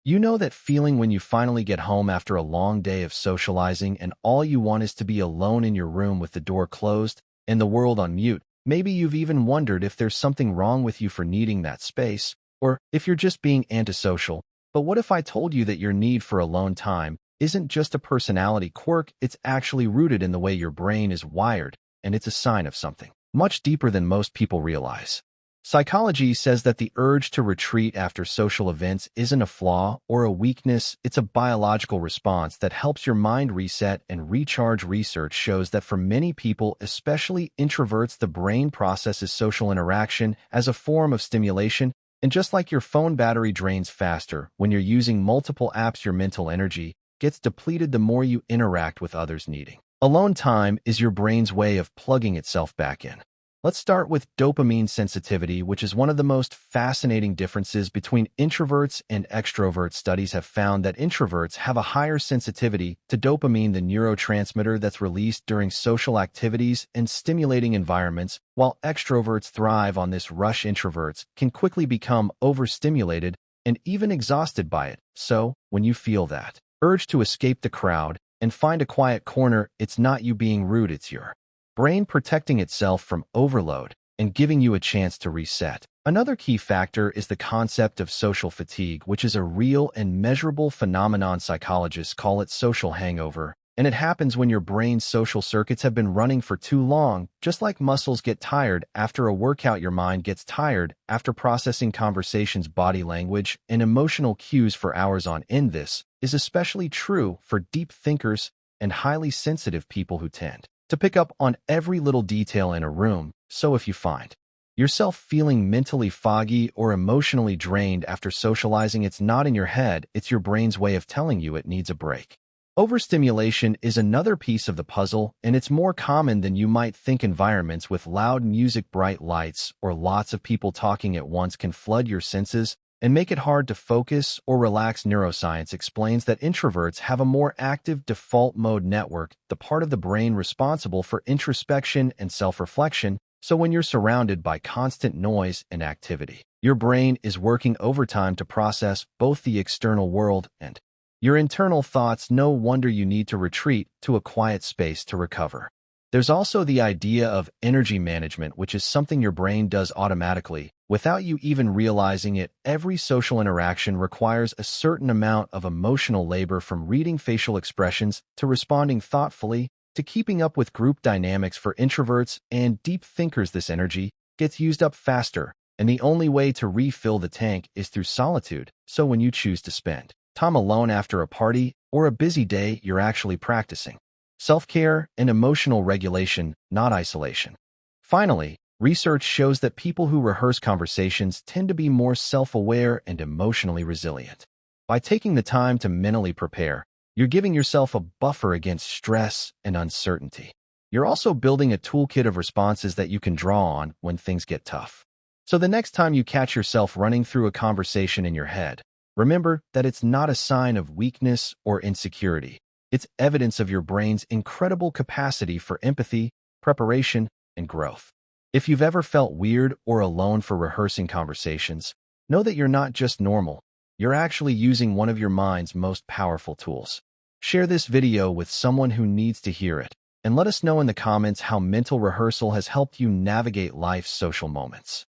You know that feeling when you finally get home after a long day of socializing and all you want is to be alone in your room with the door closed and the world on mute. Maybe you've even wondered if there's something wrong with you for needing that space, or if you're just being antisocial. But what if I told you that your need for alone time isn't just a personality quirk, it's actually rooted in the way your brain is wired, and it's a sign of something much deeper than most people realize. Psychology says that the urge to retreat after social events isn't a flaw or a weakness, it's a biological response that helps your mind reset and recharge. Research shows that for many people, especially introverts, the brain processes social interaction as a form of stimulation, and just like your phone battery drains faster when you're using multiple apps, your mental energy gets depleted the more you interact with others. Needing alone time is your brain's way of plugging itself back in. Let's start with dopamine sensitivity, which is one of the most fascinating differences between introverts and extroverts. Studies have found that introverts have a higher sensitivity to dopamine, the neurotransmitter that's released during social activities and stimulating environments, while extroverts thrive on this rush. Introverts can quickly become overstimulated and even exhausted by it. So, when you feel that urge to escape the crowd and find a quiet corner, it's not you being rude, it's your brain protecting itself from overload and giving you a chance to reset. Another key factor is the concept of social fatigue, which is a real and measurable phenomenon. Psychologists call it social hangover, and it happens when your brain's social circuits have been running for too long. Just like muscles get tired after a workout, your mind gets tired after processing conversations, body language, and emotional cues for hours on end. This is especially true for deep thinkers and highly sensitive people who tend to pick up on every little detail in a room. So if you find yourself feeling mentally foggy or emotionally drained after socializing, it's not in your head, it's your brain's way of telling you it needs a break. Overstimulation is another piece of the puzzle, and it's more common than you might think. Environments with loud music, bright lights, or lots of people talking at once can flood your senses and make it hard to focus or relax. Neuroscience explains that introverts have a more active default mode network, the part of the brain responsible for introspection and self-reflection. So when you're surrounded by constant noise and activity, your brain is working overtime to process both the external world and your internal thoughts. No wonder you need to retreat to a quiet space to recover. There's also the idea of energy management, which is something your brain does automatically without you even realizing it. Every social interaction requires a certain amount of emotional labor, from reading facial expressions to responding thoughtfully to keeping up with group dynamics. For introverts and deep thinkers, this energy gets used up faster, and the only way to refill the tank is through solitude. So when you choose to spend time alone after a party or a busy day, you're actually practicing self-care and emotional regulation, not isolation. Finally, research shows that people who rehearse conversations tend to be more self-aware and emotionally resilient. By taking the time to mentally prepare, you're giving yourself a buffer against stress and uncertainty. You're also building a toolkit of responses that you can draw on when things get tough. So the next time you catch yourself running through a conversation in your head, remember that it's not a sign of weakness or insecurity. It's evidence of your brain's incredible capacity for empathy, preparation, and growth. If you've ever felt weird or alone for rehearsing conversations, know that you're not just normal. You're actually using one of your mind's most powerful tools. Share this video with someone who needs to hear it, and let us know in the comments how mental rehearsal has helped you navigate life's social moments.